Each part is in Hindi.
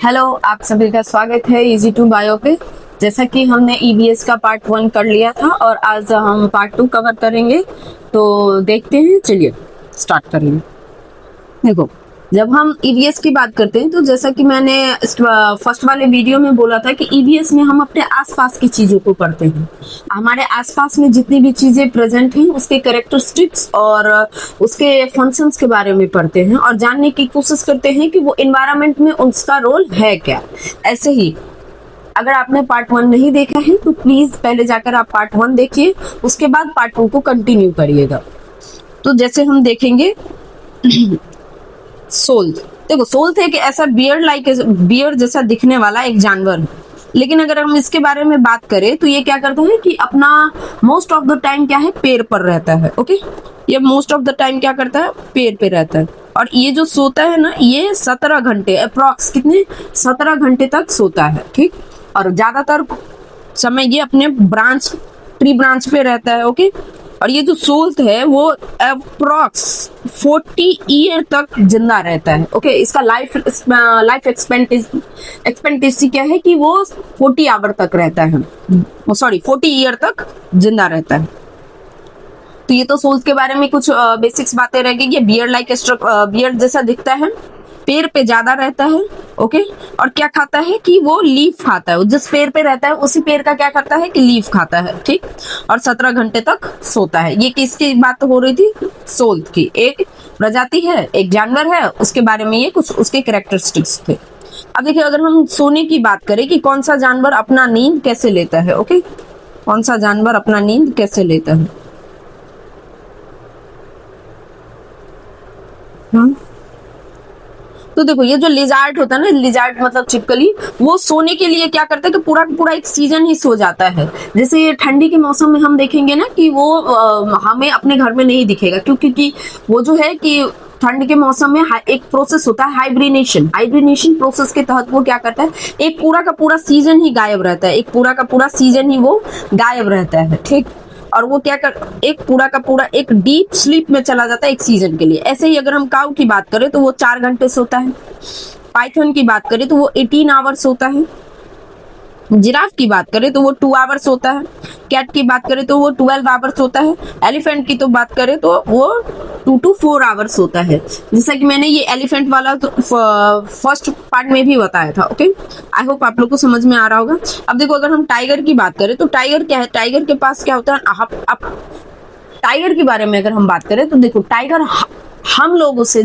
हेलो, आप सभी का स्वागत है इजी टू बायो पे। जैसा कि हमने ईबीएस का पार्ट 1 कर लिया था और आज हम पार्ट 2 कवर करेंगे। तो देखते हैं, चलिए स्टार्ट करेंगे। देखो, जब हम ईबीएस की बात करते हैं तो जैसा कि मैंने फर्स्ट वाले वीडियो में बोला था कि ईबीएस में हम अपने आसपास की चीजों को पढ़ते हैं। हमारे आसपास में जितनी भी चीजें प्रेजेंट हैं उसके कैरेक्टरिस्टिक्स और उसके फंक्शंस के बारे में पढ़ते हैं और जानने की कोशिश करते हैं कि वो एनवायरनमेंट में उसका रोल है क्या। ऐसे ही अगर आपने पार्ट 1 नहीं देखा है तो प्लीज पहले जाकर आप पार्ट 1 देखिए, उसके बाद पार्ट 2 को कंटिन्यू करिएगा। तो जैसे हम देखेंगे सोल्थ। देखो, सोल्थ एक ऐसा बियर्ड जैसा दिखने वाला एक जानवर है। लेकिन अगर हम इसके बारे में बात करें तो ये क्या करता है कि अपना मोस्ट ऑफ द टाइम क्या है, पेड़ पर रहता है। ओके, ये मोस्ट ऑफ द टाइम क्या करता है, पेड़ पे रहता है। और ये जो सोता है ना, ये 17 घंटे अप्रॉक्स, कितने 17 घंटे तक सोता है। ठीक, और ज्यादातर समय ये अपने ट्री ब्रांच पे रहता है। ओके, और ये जो सोल्थ है वो अप्रॉक्स 40 ईयर तक जिंदा रहता है। ओके, इसका लाइफ एक्सपेक्टेंसी क्या है कि वो 40 आवर तक रहता है, 40 ईयर तक जिंदा रहता है। तो ये तो सोल्थ के बारे में कुछ बेसिक्स बातें रह गई। ये बियर्ड जैसा दिखता है, पेड़ पे ज्यादा रहता है। ओके, और क्या खाता है कि वो लीफ खाता है। जिस पेड़ पे रहता है उसी पेड़ का क्या करता है कि लीफ खाता है। ठीक, और 17 घंटे तक सोता है। ये किसकी बात हो रही थी, सोल्थ की। एक प्रजाति है, एक जानवर है, उसके बारे में ये कुछ उसके कैरेक्टरिस्टिक्स थे। अब देखिए, अगर हम सोने की बात करें कि कौन सा जानवर अपना नींद कैसे लेता है। ओके, कौन सा जानवर अपना नींद कैसे लेता है। तो देखो, ये जो लिजार्ड होता है ना, लिजार्ड मतलब छिपकली, वो सोने के लिए क्या करता है कि पूरा पूरा एक सीजन ही सो जाता है। जैसे ये ठंडी के मौसम में हम देखेंगे ना कि वो हमें अपने घर में नहीं दिखेगा, क्योंकि वो जो है कि ठंड के मौसम में एक प्रोसेस होता है हाइब्रिनेशन प्रोसेस के तहत वो क्या करता है, एक पूरा का पूरा सीजन ही गायब रहता है। एक पूरा का पूरा सीजन ही वो गायब रहता है। ठीक, और वो क्या कर एक पूरा का पूरा एक डीप स्लीप में चला जाता है एक सीजन के लिए। ऐसे ही अगर हम काऊ की बात करें तो वो 4 घंटे सोता है। पाइथन की बात करें तो वो 18 आवर्स सोता है। जिराफ की बात करें तो वो 2 आवर्स होता है। कैट की बात करें तो वो 12 आवर्स होता है। एलिफेंट की तो बात करें तो वो 2 to 4 आवर्स होता है। जैसा कि मैंने ये एलिफेंट वाला तो फर्स्ट पार्ट में भी बताया था। ओके, आई होप आप लोग को समझ में आ रहा होगा। अब देखो, अगर हम टाइगर की बात करें तो टाइगर क्या है, टाइगर के पास क्या होता है। टाइगर के बारे में अगर हम बात करें तो देखो, टाइगर हम लोग से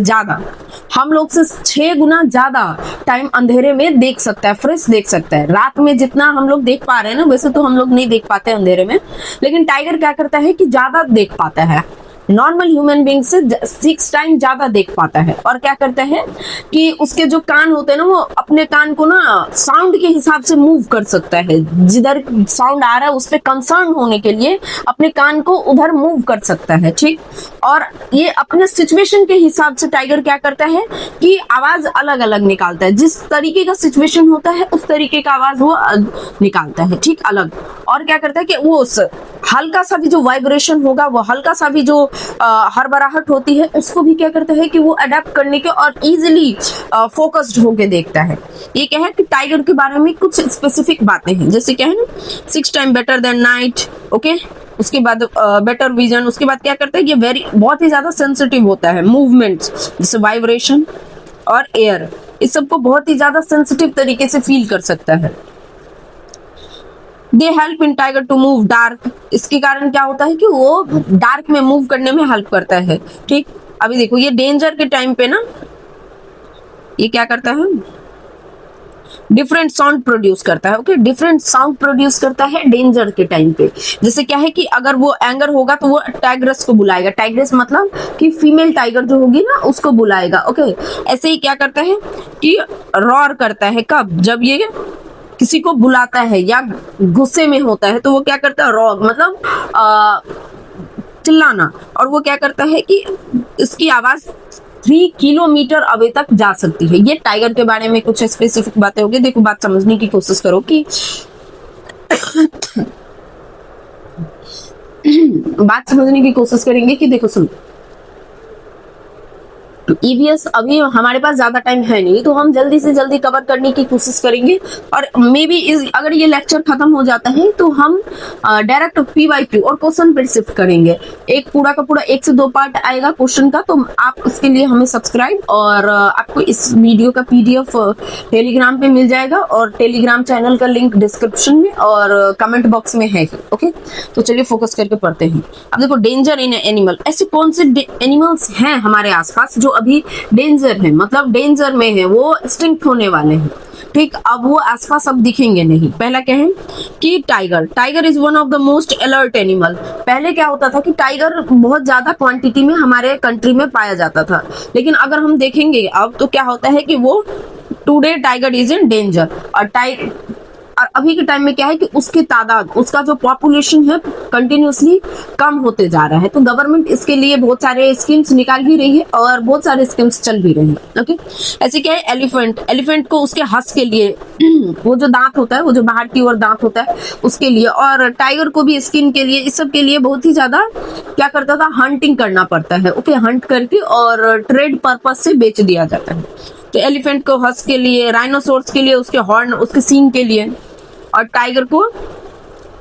6 गुना ज्यादा टाइम अंधेरे में देख सकता है, फ्रेश देख सकता है। रात में जितना हम लोग देख पा रहे हैं ना, वैसे तो हम लोग नहीं देख पाते अंधेरे में, लेकिन टाइगर क्या करता है कि ज्यादा देख पाता है। नॉर्मल ह्यूमन बीइंग से 6 टाइम ज्यादा देख पाता है। और क्या करता है कि उसके जो कान होते हैं ना, वो अपने कान को ना साउंड के हिसाब से मूव कर सकता है। जिधर साउंड आ रहा है उस पर कंसर्न होने के लिए अपने कान को उधर मूव कर सकता है। ठीक, और ये अपने सिचुएशन के हिसाब से टाइगर क्या करता है कि आवाज अलग अलग निकालता है। जिस तरीके का सिचुएशन होता है उस तरीके का आवाज वो निकालता है। ठीक, अलग। और क्या करता है कि वो हल्का सा भी जो वाइब्रेशन होगा, वो हल्का सा भी जो हड़बड़ाहट होती है, उसको भी क्या करता है कि वो अडेप्ट करने के और इजीली फोकस्ड होके देखता है। ये क्या है कि टाइगर के बारे में कुछ स्पेसिफिक बातें हैं। जैसे क्या है ना, 6 time better than night. Okay, उसके बाद बेटर विजन। उसके बाद क्या करता है, ये बहुत ही ज्यादा सेंसिटिव होता है मूवमेंट्स, जैसे वाइब्रेशन और एयर, इस सबको बहुत ही ज्यादा सेंसिटिव तरीके से फील कर सकता है। They help in tiger to move dark. इसके कारण क्या होता है कि वो डार्क में मूव करने में हेल्प करता है। ठीक, अभी देखो, ये डेंजर के टाइम पे ना ये क्या करता है, डिफरेंट साउंड प्रोड्यूस करता है। ओके, डिफरेंट साउंड प्रोड्यूस करता है डेंजर के टाइम पे। जैसे क्या है कि अगर वो एंगर होगा तो वो टाइग्रेस को बुलाएगा। टाइग्रेस मतलब कि फीमेल टाइगर जो होगी ना, उसको बुलाएगा। ओके, ऐसे ही क्या करता है कि रॉर करता है। कब, जब ये किसी को बुलाता है या गुस्से में होता है तो वो क्या करता है, रॉग मतलब चिल्लाना। और वो क्या करता है कि इसकी आवाज 3 किलोमीटर अवे तक जा सकती है। ये टाइगर के बारे में कुछ स्पेसिफिक बातें होगी। देखो, बात समझने की कोशिश करो कि बात समझने की कोशिश करेंगे कि देखो, सुनो, ईवीएस अभी हमारे पास ज्यादा टाइम है नहीं, तो हम जल्दी से जल्दी कवर करने की कोशिश करेंगे। और मे बी अगर ये लेक्चर खत्म हो जाता है तो हम डायरेक्ट पीवाईक्यू और क्वेश्चन पे शिफ्ट करेंगे। एक पूरा का पूरा 1 से 2 पार्ट आएगा क्वेश्चन का, तो आप इसके लिए हमें सब्सक्राइब, और आपको इस वीडियो का पीडीएफ टेलीग्राम पे मिल जाएगा, और टेलीग्राम चैनल का लिंक डिस्क्रिप्शन में और कमेंट बॉक्स में है। ओके, तो चलिए फोकस करके पढ़ते हैं। अब देखो, डेंजर इन एनिमल, ऐसे कौन से एनिमल्स हैं हमारे आसपास जो अभी डेंजर है, मतलब डेंजर में है, वो एक्सटिंक्ट होने वाले हैं। ठीक, अब वो आसपास अब दिखेंगे नहीं। पहला क्या है कि tiger. Tiger is one of the most alert animal. पहले क्या होता था कि टाइगर बहुत ज्यादा क्वांटिटी में हमारे कंट्री में पाया जाता था, लेकिन अगर हम देखेंगे अब तो क्या होता है कि वो today tiger is in danger. और अभी के टाइम में क्या है कि उसकी तादाद, उसका जो पॉपुलेशन है कंटिन्यूसली कम होते जा रहा है। तो गवर्नमेंट इसके लिए बहुत सारे स्कीम्स निकाल भी रही है और बहुत सारे स्कीम्स चल भी रहे हैं। ओके, ऐसे क्या है, एलिफेंट। एलिफेंट को उसके हंस के लिए वो जो दांत होता है, वो जो बाहर की ओर दांत होता है उसके लिए, और टाइगर को भी स्किन के लिए, इस सब के लिए बहुत ही ज्यादा क्या करता था, हंटिंग करना पड़ता है। ओके, हंट करके और ट्रेड पर्पज से बेच दिया जाता है। तो एलिफेंट को हंस के लिए, राइनोसोर्स के लिए उसके हॉर्न, उसके सींग के लिए, और टाइगर को,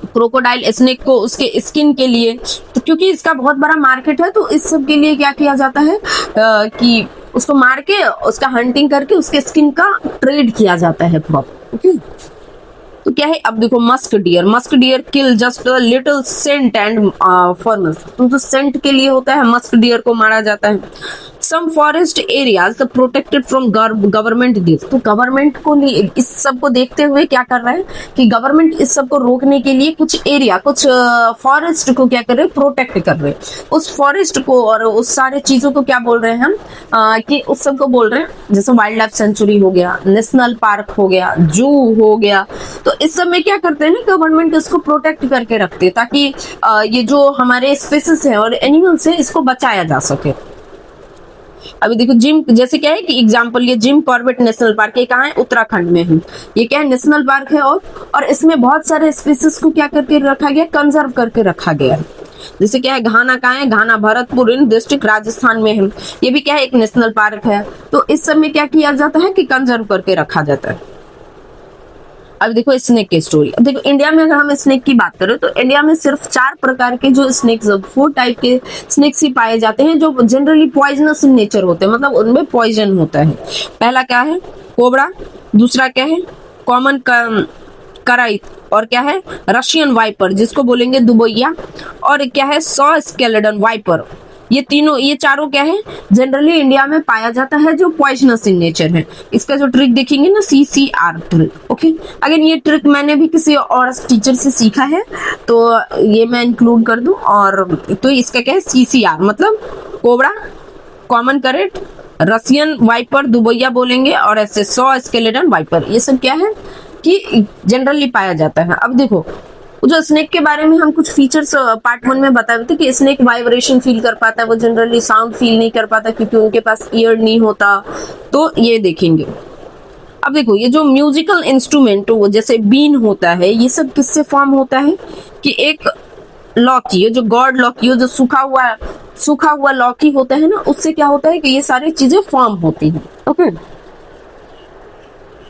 क्रोकोडाइल, स्नेक को उसके स्किन के लिए। तो क्योंकि इसका बहुत बड़ा मार्केट है, तो इस सब के लिए क्या किया जाता है कि उसको मार के, उसका हंटिंग करके उसके स्किन का ट्रेड किया जाता है प्रॉपर। ओके, तो क्या है, अब देखो, musk deer. Musk deer kill just a little scent and forms. तो जो सेंट के लिए होता है, मस्क डियर को मारा जाता है। Some forest areas protected from government this. तो गवर्नमेंट को इस सब को देखते हुए क्या कर रहा है कि गवर्नमेंट इस सब को रोकने के लिए कुछ एरिया, कुछ फॉरेस्ट को क्या कर रहे हैं, प्रोटेक्ट कर रहे हैं। उस फॉरेस्ट को और उस सारे चीजों को क्या बोल रहे हैं हम, कि उस सब को बोल रहे हैं, जैसे वाइल्ड लाइफ सेंचुरी हो गया, नेशनल पार्क हो गया, जू हो गया। तो इस सब में क्या करते हैं ना, गवर्नमेंट इसको प्रोटेक्ट करके रखते हैं, ताकि ये जो हमारे स्पीसीज है और एनिमल्स है, इसको बचाया जा सके। अभी देखो, जिम, जैसे क्या है कि एग्जांपल, ये जिम कॉर्बेट नेशनल पार्क, ये कहाँ है, उत्तराखंड में है। ये क्या है, नेशनल पार्क है, और इसमें बहुत सारे स्पीसीज को क्या करके रखा गया, कंजर्व करके रखा गया है। जैसे क्या है, घाना कहाँ है, घाना भरतपुर इन डिस्ट्रिक्ट राजस्थान में है। ये भी क्या है, एक नेशनल पार्क है। तो इस सब में क्या किया जाता है कि कंजर्व करके रखा जाता है। अब देखो स्नेक की स्टोरी। अब देखो, इंडिया में अगर हम स्नेक की बात करें तो इंडिया में सिर्फ 4 प्रकार के जो स्नेक्स, 4 टाइप के स्नेक्स ही पाए जाते हैं, जो जनरली पॉइजनस इन नेचर होते हैं, मतलब उनमें पॉइजन होता है। पहला क्या है, कोबरा। दूसरा क्या है, कॉमन कराइट। और क्या है, रशियन वाइपर, जिसको बोलेंगे दुबैया। और क्या है, सॉ स्केलेडन वाइपर। ये तीनों, ये चारों क्या है, जनरली इंडिया में पाया जाता है, जो पॉइजनस इन नेचर है। इसका जो ट्रिक देखेंगे ना, CCR ट्रिक। ओके, अगर ये ट्रिक मैंने भी किसी और टीचर से सीखा है, तो ये मैं इंक्लूड कर दूं। और तो इसका क्या है, CCR मतलब cobra, common krait, Russian viper दुबैया बोलेंगे, और ऐसे सॉ स्केलेटन वाइपर। ये सब क्या है कि जनरली पाया जाता है। अब देखो, जो स्नेक के बारे में हम कुछ फीचर्स पार्ट 1 में बताए थे कि स्नेक वाइब्रेशन फील कर पाता है, वो जनरली साउंड फील नहीं कर पाता क्योंकि उनके पास ईयर नहीं होता। तो ये देखेंगे। अब देखो, ये जो म्यूजिकल इंस्ट्रूमेंट वो जैसे बीन होता है, ये सब किससे फॉर्म होता है कि एक लॉकी, ये जो गॉड लॉकी, जो सूखा हुआ लॉकी होता है ना, उससे क्या होता है कि ये सारी चीजें फॉर्म होती हैं। ओके,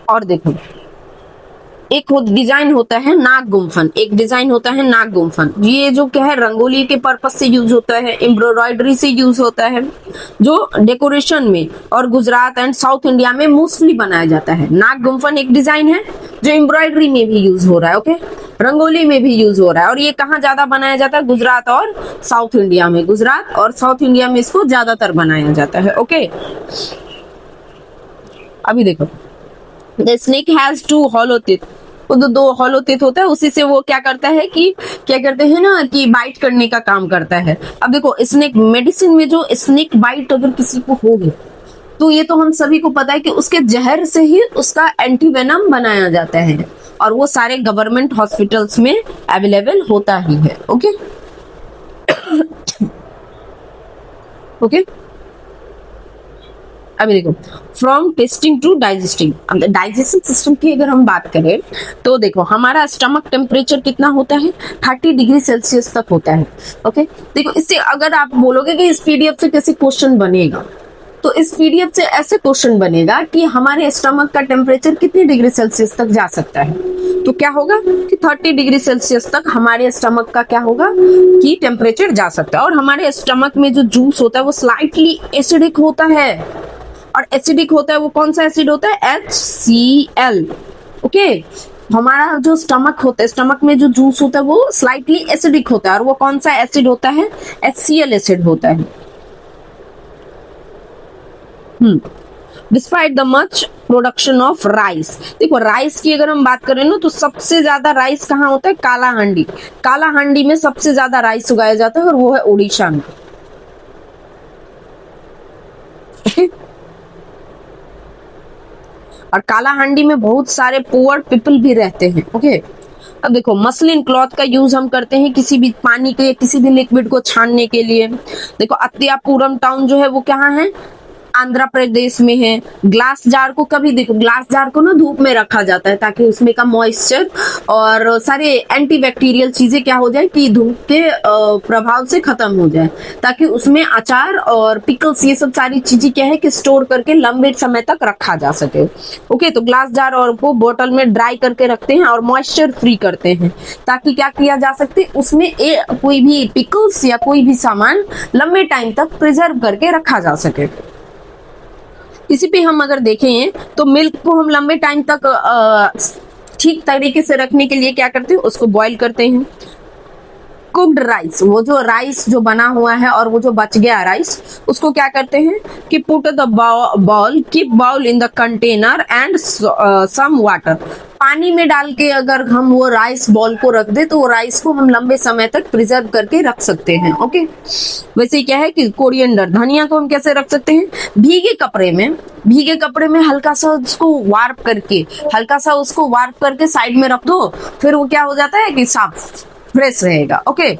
और देखो, एक डिजाइन होता है नाग गुम्फन। एक डिजाइन होता है नाग गुम्फन। ये जो क्या है, रंगोली के पर्पस से यूज होता है, एम्ब्रॉयडरी से यूज होता है, जो डेकोरेशन में, और गुजरात एंड साउथ इंडिया में मोस्टली बनाया जाता है। नाग गुम्फन एक डिजाइन है जो एम्ब्रॉयडरी में भी यूज हो रहा है। ओके, रंगोली में भी यूज हो रहा है। और ये कहाँ ज्यादा बनाया जाता है, गुजरात और साउथ इंडिया में। गुजरात और साउथ इंडिया में इसको ज्यादातर बनाया जाता है। ओके, अभी देखो, the snake has 2 hollow teeth. वो 2 हॉलो टीथ होता है, उसी से वो क्या करता है कि क्या करते हैं ना कि बाइट करने का काम करता है। अब देखो, स्नेक मेडिसिन में जो स्नेक बाइट अगर किसी को होगी, तो ये तो हम सभी को पता है कि उसके जहर से ही उसका एंटीवेनम बनाया जाता है, और वो सारे गवर्नमेंट हॉस्पिटल्स में अवेलेबल होता ही है। ओके ओके, अभी देखो, from tasting to digesting. Digestion system की अगर हम बात करें तो देखो, हमारा स्टमक टेम्परेचर कितना होता है, 30 डिग्री सेल्सियस तक होता है। ओके, देखो, इससे अगर आप बोलोगे कि इस PDF से कैसे क्वेश्चन बनेगा, तो इस पीडीएफ से ऐसे क्वेश्चन बनेगा कि हमारे स्टमक का टेम्परेचर कितने डिग्री सेल्सियस तक जा सकता है। तो क्या होगा कि 30 डिग्री सेल्सियस तक हमारे स्टमक का क्या होगा कि टेम्परेचर जा सकता है। और हमारे स्टमक में जो जूस होता है वो स्लाइटली एसिडिक होता है, और एसिडिक होता है वो कौन सा एसिड होता है, HCl। ओके, हमारा जो स्टमक होता है, स्टमक में जो जूस होता है वो स्लाइटली एसिडिक होता है, और वो कौन सा एसिड होता है, HCl एसिड होता है। Despite the much production of rice, देखो राइस की अगर हम बात करें ना तो सबसे ज्यादा राइस कहाँ होता है, काला हांडी। काला हांडी में सबसे ज्यादा राइस उगाया जाता है और वो है उड़ीसा में। और काला हांडी में बहुत सारे पुअर पीपल भी रहते हैं। ओके, अब देखो मसलिन क्लॉथ का यूज हम करते हैं किसी भी पानी के, किसी भी लिक्विड को छानने के लिए। देखो अत्यापुरम टाउन जो है वो कहाँ है, आंध्र प्रदेश में है। ग्लास जार को कभी देखो, ग्लास जार को ना धूप में रखा जाता है ताकि उसमें का मॉइस्चर और सारे एंटीबैक्टीरियल चीजें क्या हो जाए कि धूप के प्रभाव से खत्म हो जाए, ताकि उसमें अचार और पिकल्स ये सब सारी चीजें क्या है कि स्टोर करके लंबे समय तक रखा जा सके। ओके, तो ग्लास जार और वो बोतल में ड्राई करके रखते हैं और मॉइस्चर फ्री करते हैं, ताकि क्या किया जा सकते उसमें कोई भी पिकल्स या कोई भी सामान लंबे टाइम तक प्रिजर्व करके रखा जा सके। किसी भी हम अगर देखें तो मिल्क को हम लंबे टाइम तक ठीक तरीके से रखने के लिए क्या करते हैं, उसको बॉईल करते हैं। कुक्ड राइस, वो जो राइस जो बना हुआ है और वो जो बच गया राइस, उसको क्या करते हैं कि put the bowl, keep bowl in the container and some water, पानी में डाल के अगर हम वो राइस बॉल को रख दे तो वो राइस को हम लंबे समय तक प्रिजर्व करके रख सकते हैं। ओके, वैसे क्या है कि कोरिएंडर, धनिया को हम कैसे रख सकते हैं, भीगे कपड़े में, भीगे कपड़े में हल्का सा उसको वार्प करके, हल्का सा उसको वार्प करके साइड में रख दो, फिर वो क्या हो जाता है कि साफ फ्रेश रहेगा। ओके,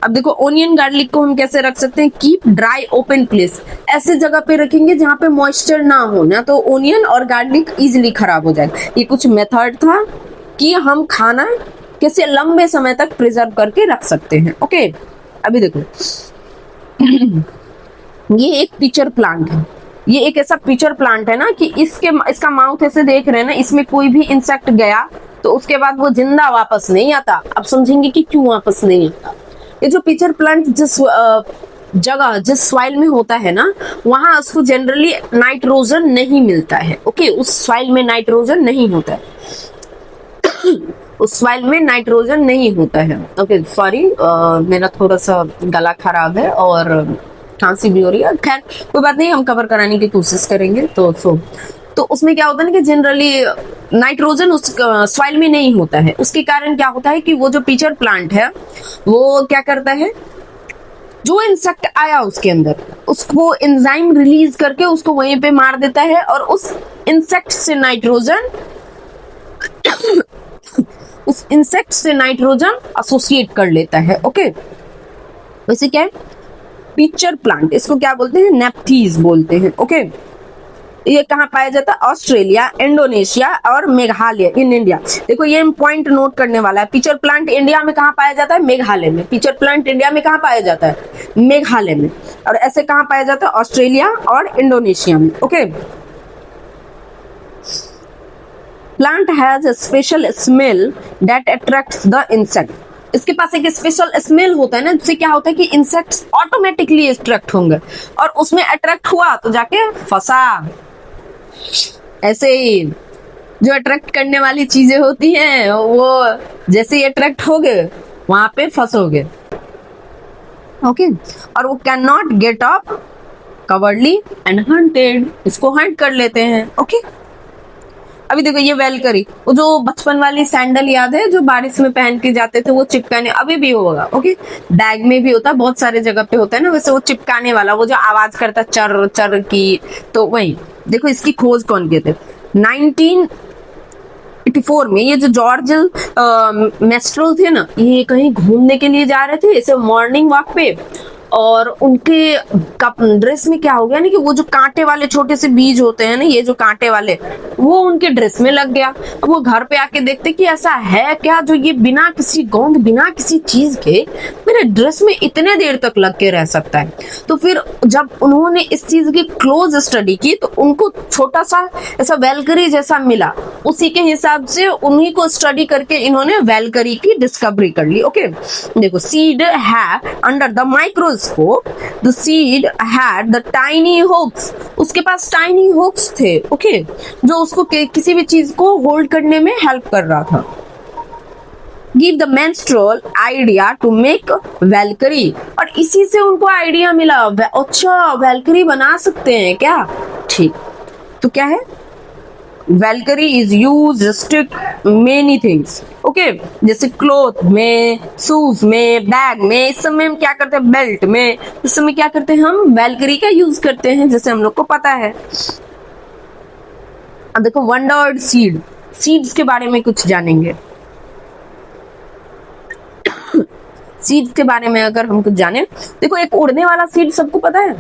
अब देखो ओनियन गार्लिक को हम कैसे रख सकते हैं, कीप ड्राई ओपन प्लेस, ऐसे जगह पे रखेंगे जहां पे मॉइस्चर ना हो, ना तो ओनियन और गार्लिक इजीली खराब हो जाएगा। ये कुछ मेथड था कि हम खाना कैसे लंबे समय तक प्रिजर्व करके रख सकते हैं। ओके, अभी देखो ये एक पिचर प्लांट है, ये एक ऐसा पिचर प्लांट है ना कि इसका माउथ ऐसे देख रहे हैं ना, इसमें कोई भी इंसेक्ट गया तो उसके बाद वो जिंदा वापस नहीं आता। अब समझेंगे कि क्यों वापस नहीं आता। ये जो पिचर प्लांट जिस जगह, जिस सॉइल में होता है ना, वहां उसको जनरली नाइट्रोजन नहीं मिलता है। ओके, उस सॉइल में नाइट्रोजन नहीं होता है उस सॉइल में नाइट्रोजन नहीं होता है। ओके, सॉरी, मेरा थोड़ा सा गला खराब है और खांसी भी हो रही है। खैर कोई बात नहीं, हम कवर कराने की कोशिश करेंगे। तो उसमें क्या होता है ना कि जनरली नाइट्रोजन उस सॉइल में नहीं होता है। उसके कारण क्या होता है कि वो जो पिचर प्लांट है वो क्या करता है, जो इंसेक्ट आया उसके अंदर, उसको एंजाइम रिलीज करके उसको वहीं पे मार देता है और उस इंसेक्ट से नाइट्रोजन उस इंसेक्ट से नाइट्रोजन एसोसिएट कर लेता है। ओके, वैसे क्या है पिचर प्लांट, इसको क्या बोलते हैं, नेप्थीज बोलते हैं। ओके, ये कहाँ पाया जाता है, ऑस्ट्रेलिया, इंडोनेशिया और मेघालय इन इंडिया। देखो ये पॉइंट नोट करने वाला है, पिचर प्लांट इंडिया में कहाँ पाया जाता है, मेघालय में। पिचर प्लांट इंडिया में कहाँ पाया जाता है, मेघालय में। और ऐसे कहाँ पाया जाता है, ऑस्ट्रेलिया और इंडोनेशिया में। Okay, plant has a special smell that attracts the insect, इसके पास एक स्पेशल स्मेल होता है ना, जिससे क्या होता है कि इंसेक्ट्स ऑटोमेटिकली अट्रैक्ट होंगे, और उसमें अट्रैक्ट हुआ तो जाके फंसा। ऐसे ही जो अट्रैक्ट करने वाली चीजें होती हैं वो जैसे ही अट्रैक्ट हो गए वहां पे फंसोगे। ओके, और वो can not get up cowardly and hunted, इसको हंट कर लेते हैं। ओके, अभी देखो ये वेलकरी, वो जो बचपन वाली सैंडल याद है जो बारिश में पहन के जाते थे, वो चिपकाने, अभी भी होगा। ओके, बैग में भी होता है, बहुत सारे जगह पे होता है ना, वैसे वो चिपकाने वाला, वो जो आवाज करता चर चर की, तो वही। देखो इसकी खोज कौन किए थे, 1984 में। ये जो जॉर्ज मेस्ट्रोल थे ना, ये कहीं घूमने के लिए जा रहे थे ऐसे मॉर्निंग वॉक पे, और उनके ड्रेस में क्या हो गया ना कि वो जो कांटे वाले छोटे से बीज होते हैं ना, ये जो कांटे वाले, वो उनके ड्रेस में लग गया। अब वो घर पे आके देखते कि ऐसा है क्या जो ये बिना किसी गोंद, बिना किसी चीज के मेरे ड्रेस में इतने देर तक लग के रह सकता है। तो फिर जब उन्होंने इस चीज की क्लोज स्टडी की तो उनको छोटा सा ऐसा वेलकरी जैसा मिला, उसी के हिसाब से उन्हीं को स्टडी करके इन्होंने वेलकरी की डिस्कवरी कर ली। ओके देखो, सीड है under the microscope, the seed had the tiny hooks, उसके पास टाइनी हुक्स थे। ओके जो उसको किसी भी चीज को होल्ड करने में हेल्प कर रहा था। Give the menstrual idea to make Velcro, और इसी से उनको आइडिया मिला, अच्छा वेलकरी बना सकते हैं क्या। ठीक, तो क्या है, Valkyrie is use stick many things. Okay जैसे क्लोथ में, शूज में, बैग में, इस समय हम क्या करते हैं, बेल्ट में, इस समय क्या करते हैं, हम वेलकरी का यूज करते हैं, जैसे हम लोग को पता है। अब देखो वंडर्ड सीड, सीड्स के बारे में कुछ जानेंगे। सीड्स के बारे में अगर हम कुछ जाने, देखो एक उड़ने वाला सीड सबको पता है,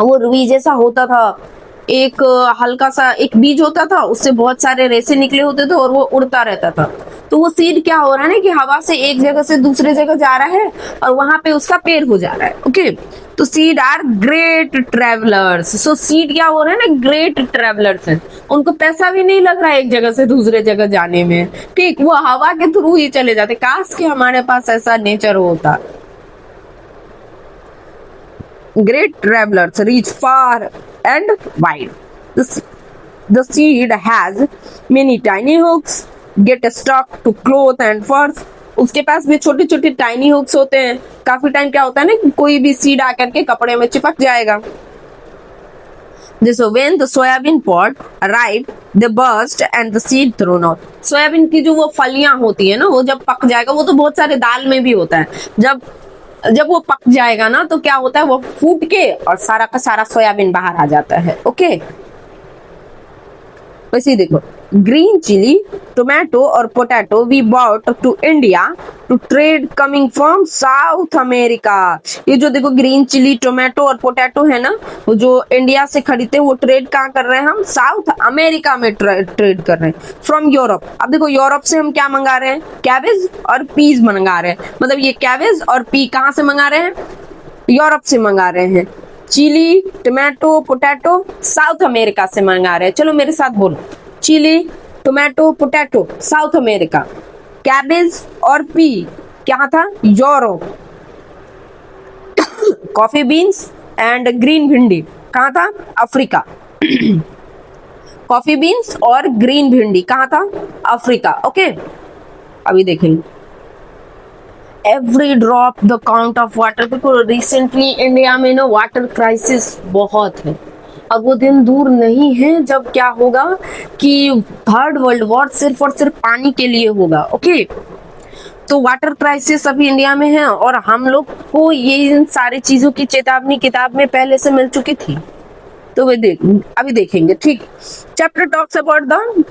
वो रुई जैसा होता था, एक हल्का सा एक बीज होता था, उससे बहुत सारे रेसे निकले होते थे और वो उड़ता रहता था। तो वो सीड क्या हो रहा है ना कि हवा से एक जगह से दूसरे जगह जा रहा है और वहां पे उसका पेड़ हो जा रहा है। ओके तो seed are great travellers, so seed क्या हो रहा है ना, ग्रेट ट्रेवलर्स है, उनको पैसा भी नहीं लग रहा है एक जगह से दूसरे जगह जाने में। ठीक, वो हवा के थ्रू ही चले जाते। काश कि हमारे पास ऐसा नेचर होता। Great travelers reach far and wide. The seed has many tiny hooks, get stuck to cloth and furs. उसके पास भी छोटे छोटे टाइनी हुक्स होते हैं। काफी टाइम क्या होता है ना, कोई भी सीड आकर के कपड़े में चिपक जाएगा। जैसे when the soybean pod arrived, they burst and the seed thrown out. Soybean की जो वो फलियां होती है ना, वो जब पक जाएगा, वो तो बहुत सारे दाल में भी होता है, जब वो पक जाएगा ना तो क्या होता है, वो फूट के और सारा का सारा सोयाबीन बाहर आ जाता है। ओके वैसे देखो, ग्रीन चिली, टोमेटो और potato we bought to India to trade coming from South America. ये जो देखो ग्रीन चिली, टोमेटो और पोटैटो है ना, वो जो इंडिया से खरीदते हैं, वो ट्रेड कहाँ कर रहे हैं, हम साउथ अमेरिका में ट्रेड कर रहे हैं फ्रॉम यूरोप। अब देखो यूरोप से हम क्या मंगा रहे हैं, कैबेज और पीज मंगा रहे हैं। मतलब ये कैबेज और पी कहाँ से मंगा रहे हैं, यूरोप से मंगा रहे हैं। Chilli, tomato, potato South America से मंगा रहे हैं। चलो मेरे साथ बोलो, chilli, tomato, potato South America, cabbage और पी क्या था, Europe. Coffee beans and green bhindi कहाँ था, अफ्रीका। कॉफी बीन्स और ग्रीन भिंडी कहाँ था, अफ्रीका। ओके अभी देखेंगे every drop the count of water. देखो रिसेंटली इंडिया में ना वाटर क्राइसिस बहुत है, अब वो दिन दूर नहीं है जब क्या होगा कि थर्ड वर्ल्ड वॉर सिर्फ और सिर्फ पानी के लिए होगा। ओके तो वाटर क्राइसिस अभी इंडिया में है और हम लोग को ये इन सारी चीजों की चेतावनी किताब में पहले से मिल चुकी थी। तो वे अभी देखेंगे। ठीक, चैप्टर टॉक्स अबाउट द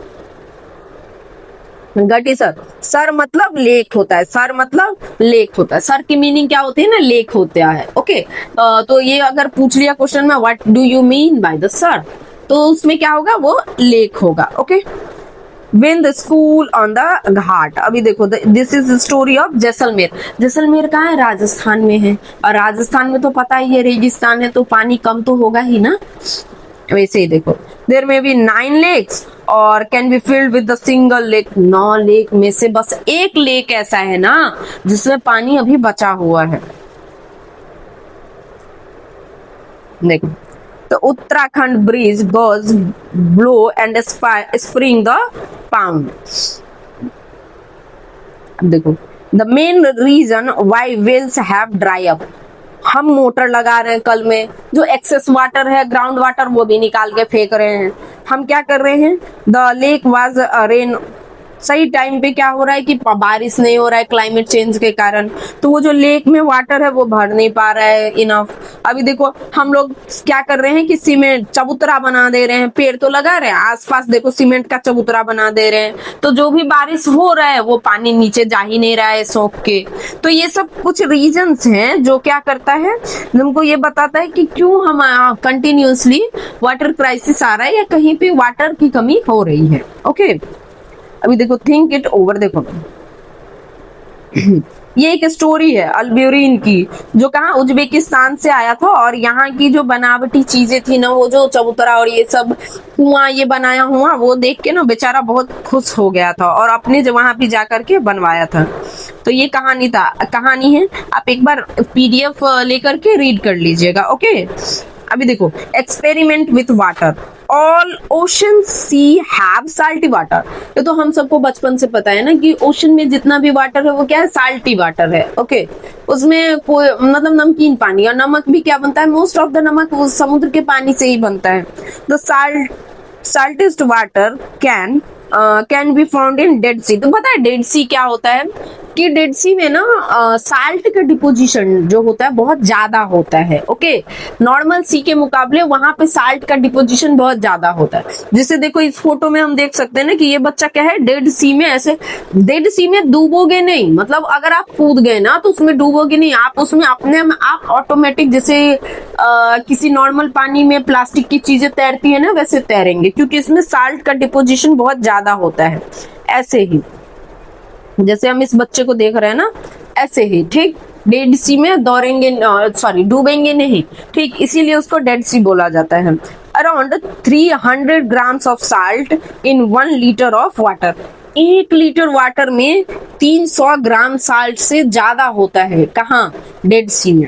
गटी सर। सर मतलब लेक होता है, सर मतलब लेक होता है। सर की मीनिंग क्या होती है ना, लेक होता है। ओके तो ये अगर पूछ लिया क्वेश्चन में what do you mean by the sir, तो उसमें क्या होगा, वो लेक होगा। Okay When the school on the घाट। अभी देखो this is story of Jaisalmer. Jaisalmer कहाँ है, राजस्थान में है, और राजस्थान में तो पता ही है रेगिस्तान है तो पानी कम तो होगा ही ना। वैसे ही देखो देयर में बी 9 लेक्स और can be filled with the single lake. 9 lake में से बस एक लेक ऐसा है ना जिसमें पानी अभी बचा हुआ है। देखो तो Uttarakhand bridge goes blow and spring the pound. देखो the main reason why wells have dry up. हम मोटर लगा रहे हैं कल में, जो एक्सेस वाटर है ग्राउंड वाटर वो भी निकाल के फेंक रहे हैं। हम क्या कर रहे हैं, द लेक वाज रेन। सही टाइम पे क्या हो रहा है कि बारिश नहीं हो रहा है क्लाइमेट चेंज के कारण, तो वो जो लेक में वाटर है वो भर नहीं पा रहा है इनफ। अभी देखो हम लोग क्या कर रहे हैं कि सीमेंट चबूतरा बना दे रहे हैं, पेड़ तो लगा रहे हैं आसपास, देखो सीमेंट का चबूतरा बना दे रहे हैं, तो जो भी बारिश हो रहा है वो पानी नीचे जा ही नहीं रहा है सोख के। तो ये सब कुछ रीजंस हैं जो क्या करता है, हमको ये बताता है कि क्यों हम कंटिन्यूअसली वाटर क्राइसिस आ रहा है या कहीं पे वाटर की कमी हो रही है। ओके अभी देखो थिंक इट ओवर। देखो ये एक स्टोरी है अल्ब्यूरिन की, जो कहाँ उज्बेकिस्तान से आया था, और यहाँ की जो बनावटी चीजें थी ना, वो जो चबूतरा और ये सब कुआं ये बनाया हुआ, वो देख के ना बेचारा बहुत खुश हो गया था और अपने जो वहां पे जा करके बनवाया था। तो ये कहानी है, आप एक बार पीडीएफ लेकर के रीड कर लीजिएगा। ओके, अभी देखो, experiment with water. All ocean sea have salty water. ये तो हम सबको बचपन से पता है ना कि ओशन में जितना भी वाटर है वो क्या है, साल्टी वाटर है। ओके, उसमें कोई मतलब नमकीन पानी, और नमक भी क्या बनता है, मोस्ट ऑफ द नमक वो समुद्र के पानी से ही बनता है। The saltest water can be found in Dead Sea. तो पता है डेड सी क्या होता है, कि डेड सी में ना साल्ट का डिपोजिशन जो होता है बहुत ज्यादा होता है। ओके, नॉर्मल सी के मुकाबले वहां पे साल्ट का डिपोजिशन बहुत ज्यादा होता है। जैसे देखो इस फोटो में हम देख सकते हैं ना कि ये बच्चा क्या है, डेड सी में, ऐसे डेड सी में डूबोगे नहीं, मतलब अगर आप कूद गए ना तो उसमें डूबोगे नहीं, आप उसमें अपने आप ऑटोमेटिक, जैसे किसी नॉर्मल पानी में प्लास्टिक की चीजें तैरती है ना, वैसे तैरेंगे, क्योंकि इसमें साल्ट का डिपोजिशन बहुत ज्यादा होता है। ऐसे ही जैसे हम इस बच्चे को देख रहे हैं ना, ऐसे ही, ठीक, डेड सी में दौड़ेंगे, सॉरी डूबेंगे नहीं, ठीक, इसीलिए उसको डेड सी बोला जाता है। Around 300 grams of salt in 1 litre of water. 1 litre water में 300 ग्राम साल्ट से ज्यादा होता है, कहाँ, डेड सी में।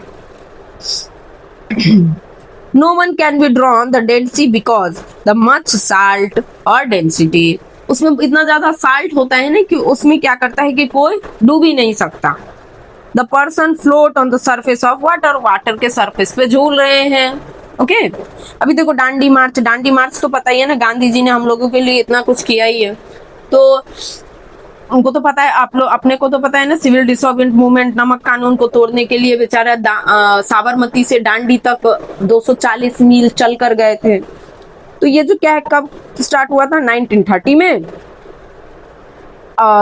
No one can be drawn the Dead Sea because the much salt or density। उसमें इतना ज्यादा साल्ट होता है ना कि उसमें क्या करता है कि कोई डूब ही नहीं सकता। The person float on the surface of water. Water के सरफेस पे झूल रहे हैं। ओके, अभी देखो दांडी मार्च तो पता ही है ना, गांधी जी ने हम लोगों के लिए इतना कुछ किया ही है, तो उनको तो पता है, आप लोग अपने को तो पता है ना, सिविल डिसोबेडिएंट मूवमेंट, नमक कानून को तोड़ने के लिए बेचारा साबरमती से दांडी तक 240 मील चल कर गए थे। तो ये जो क्या है, कब स्टार्ट हुआ था, 1930 में।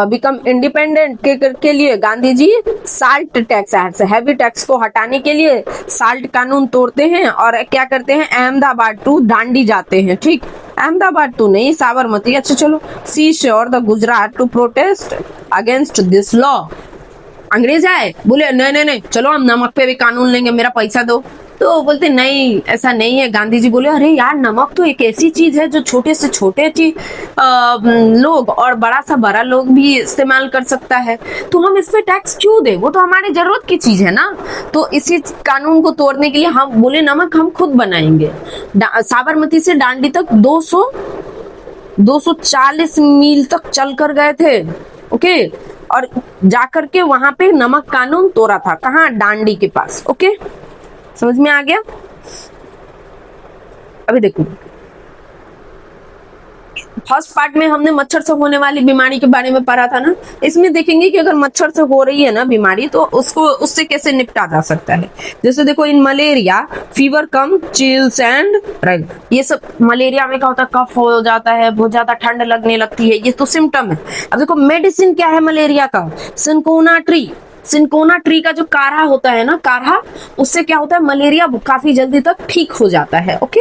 बिकम इंडिपेंडेंट के लिए Gandhi ji salt tax, heavy tax को हटाने के लिए साल्ट कानून तोड़ते हैं, और क्या करते हैं, अहमदाबाद टू दांडी जाते हैं। ठीक, अहमदाबाद टू नहीं, साबरमती। अच्छा चलो, see sure the Gujarat to protest against this law. अंग्रेज आए, बोले नहीं नहीं, चलो हम नमक पे भी कानून लेंगे, मेरा पैसा दो। तो बोलते नहीं, ऐसा नहीं है। गांधी जी बोले अरे यार, नमक तो एक ऐसी चीज है जो छोटे से छोटे लोग और बड़ा सा बड़ा लोग भी इस्तेमाल कर सकता है, तो हम इस पे टैक्स क्यों दे, वो तो हमारी जरूरत की चीज है ना। तो इसी कानून को तोड़ने के लिए हम बोले नमक हम खुद बनाएंगे। साबरमती से दांडी तक 240 मील तक चल कर गए थे। ओके, और जाकर के वहां पे नमक कानून तोड़ा था, कहाँ, दांडी के पास। ओके, समझ में आ गया। अभी देखो, फर्स्ट पार्ट में हमने मच्छर से होने वाली बीमारी के बारे में पढ़ा था ना, इसमें देखेंगे कि अगर मच्छर से हो रही है ना बीमारी, तो उससे कैसे निपटा जा सकता है। जैसे देखो, इन malaria fever come chills and right, ये सब मलेरिया में क्या होता है, कफ हो जाता है, बहुत ज्यादा ठंड लगने लगती है, ये तो सिम्टम है। अब देखो मेडिसिन क्या है मलेरिया का, सिनकोना ट्री का जो काढ़ा होता है ना, काढ़ा, उससे क्या होता है, मलेरिया काफी जल्दी तक ठीक हो जाता है। ओके,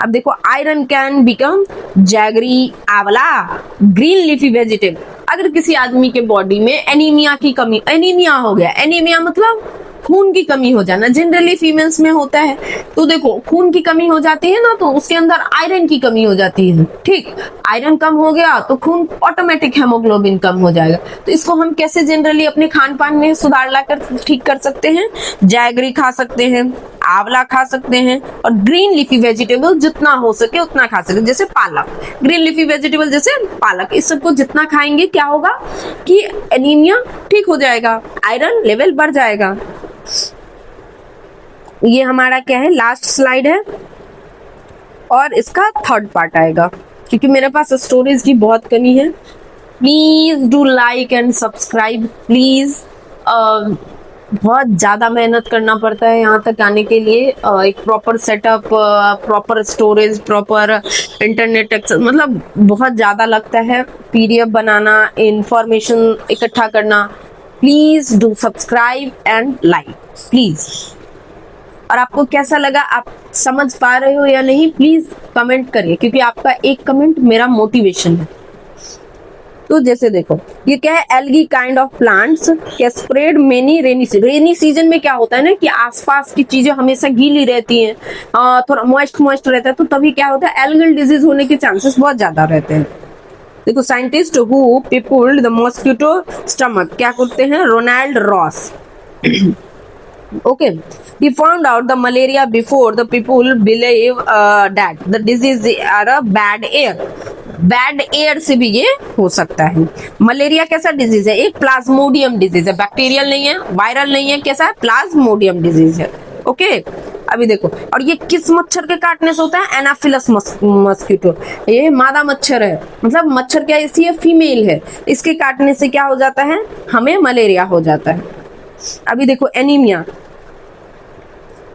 अब देखो, आयरन कैन बिकम जैगरी, आंवला, ग्रीन लीफी वेजिटेबल। अगर किसी आदमी के बॉडी में एनीमिया की कमी, एनीमिया हो गया, एनीमिया मतलब खून की कमी हो जाना, जनरली फीमेल्स में होता है। तो देखो, खून की कमी हो जाती है ना, तो उसके अंदर आयरन की कमी हो जाती है। ठीक, आयरन कम हो गया तो खून ऑटोमेटिक हेमोग्लोबिन कम हो जाएगा। तो इसको हम कैसे जनरली अपने खान पान में सुधार लाकर ठीक कर सकते हैं, जैगरी खा सकते हैं, आंवला खा सकते हैं, और ग्रीन लीफी वेजिटेबल जितना हो सके उतना खा सकते, जैसे पालक, ग्रीन लीफी वेजिटेबल जैसे पालक, इस सबको जितना खाएंगे क्या होगा कि एनीमिया ठीक हो जाएगा, आयरन लेवल बढ़ जाएगा। ये हमारा क्या है, लास्ट स्लाइड है, और इसका थर्ड पार्ट आएगा, क्योंकि मेरे पास स्टोरेज की बहुत कमी है। Please do like and subscribe please. बहुत ज्यादा मेहनत करना पड़ता है यहाँ तक आने के लिए, एक proper setup, proper storage, proper internet access, मतलब बहुत ज्यादा लगता है। पीडीएफ बनाना, इंफॉर्मेशन इकट्ठा करना। Please do subscribe and like please. और आपको कैसा लगा, आप समझ पा रहे हो या नहीं, प्लीज कमेंट करिए, क्योंकि आपका एक कमेंट मेरा मोटिवेशन है। तो जैसे देखो ये क्या है, एल्गी काइंड ऑफ प्लांट्स के स्प्रेड मेनी रेनी सीजन में क्या होता है ना कि आसपास की चीजें हमेशा गीली रहती हैं, थोड़ा मॉइस्ट रहता है, तो तभी क्या होता है एल्गल डिजीज होने के चांसेस बहुत ज्यादा रहते हैं। देखो scientist who peeled the mosquito stomach क्या करते हैं, Ronald Ross okay, he found out the malaria before the people believe that the disease are a bad air. Bad air से भी ये हो सकता है। मलेरिया कैसा डिजीज है, एक प्लाज्मोडियम डिजीज है, बैक्टीरियल नहीं है, वायरल नहीं है, कैसा है प्लाज्मोडियम डिजीज है। ओके अभी देखो, और ये किस मच्छर के काटने से होता है, एनाफिलस मस्कीटो, ये मादा मच्छर है, मतलब मच्छर क्या है, फीमेल है, इसके काटने से क्या हो जाता है, हमें मलेरिया हो जाता है। अभी देखो एनीमिया,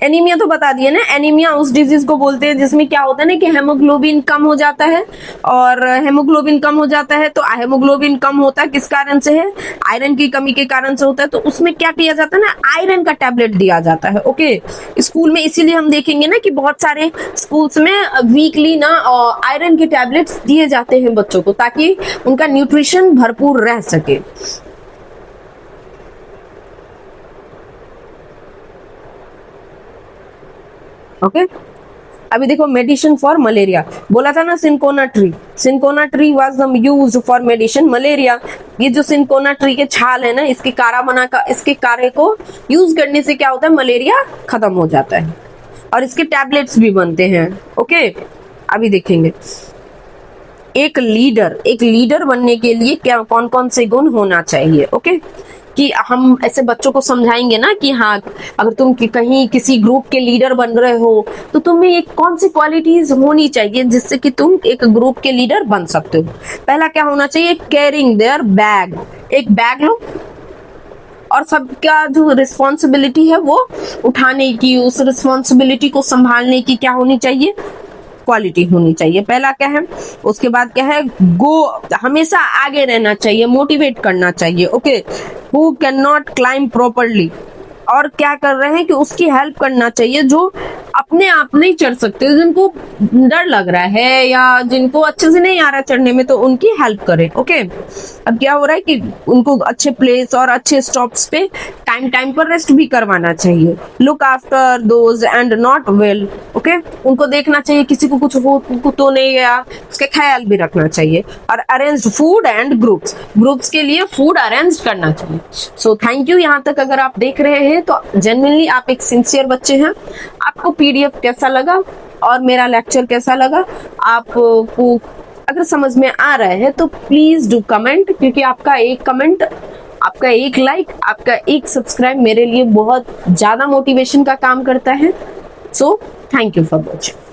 एनीमिया तो बता दिए ना, एनीमिया उस डिजीज को बोलते हैं जिसमें क्या होता है ना कि हेमोग्लोबिन कम हो जाता है, और हेमोग्लोबिन कम हो जाता है तो हेमोग्लोबिन कम होता है किस कारण से है, आयरन की कमी के कारण से होता है, तो उसमें क्या किया जाता है ना, आयरन का टैबलेट दिया जाता है। ओके स्कूल में इसीलिए हम देखेंगे ना कि बहुत सारे स्कूल्स में वीकली ना आयरन के टैबलेट्स दिए जाते हैं बच्चों को, ताकि उनका न्यूट्रिशन भरपूर रह सके। ओके अभी देखो मेडिसिन फॉर मलेरिया, बोला था ना cinchona tree was used for medicine malaria. ये जो सिंकोना ट्री के छाल है ना, इसके इसके कारे को यूज करने से क्या होता है, मलेरिया खत्म हो जाता है, और इसके टैबलेट्स भी बनते हैं। ओके अभी देखेंगे एक लीडर बनने के लिए क्या कौन कौन से गुण होना चाहिए। ओके कि हम ऐसे बच्चों को समझाएंगे ना कि हाँ अगर तुम कहीं किसी ग्रुप के लीडर बन रहे हो तो तुम्हें एक कौन सी क्वालिटीज होनी चाहिए जिससे कि तुम एक ग्रुप के लीडर बन सकते हो। पहला क्या होना चाहिए, कैरिंग देयर बैग, एक बैग लो और सबका जो रिस्पॉन्सिबिलिटी है वो उठाने की, उस रिस्पॉन्सिबिलिटी को संभालने की क्या होनी चाहिए, क्वालिटी होनी चाहिए। पहला क्या है, उसके बाद क्या है, गो, हमेशा आगे रहना चाहिए, मोटिवेट करना चाहिए। Okay who can not climb properly, और क्या कर रहे हैं कि उसकी हेल्प करना चाहिए जो अपने आप नहीं चढ़ सकते, जिनको डर लग रहा है या जिनको अच्छे से नहीं आ रहा चढ़ने में, तो उनकी हेल्प करें। ओके अब क्या हो रहा है कि उनको अच्छे प्लेस और अच्छे स्टॉप्स पे टाइम पर रेस्ट भी करवाना चाहिए। Look after those and not well, okay उनको देखना चाहिए किसी को कुछ हो तो नहीं गया, उसके ख्याल भी रखना चाहिए। और अरेंज फूड एंड ग्रुप्स के लिए फूड अरेंज करना चाहिए। सो थैंक यू, यहाँ तक अगर आप देख रहे हैं तो जेन्युइनली आप एक सिंसियर बच्चे हैं। आपको पीडीएफ कैसा लगा और मेरा लेक्चर कैसा लगा, आपको अगर समझ में आ रहा है तो प्लीज डू कमेंट, क्योंकि आपका एक कमेंट, आपका एक लाइक, आपका एक सब्सक्राइब मेरे लिए बहुत ज्यादा मोटिवेशन का काम करता है। So thank you for watching.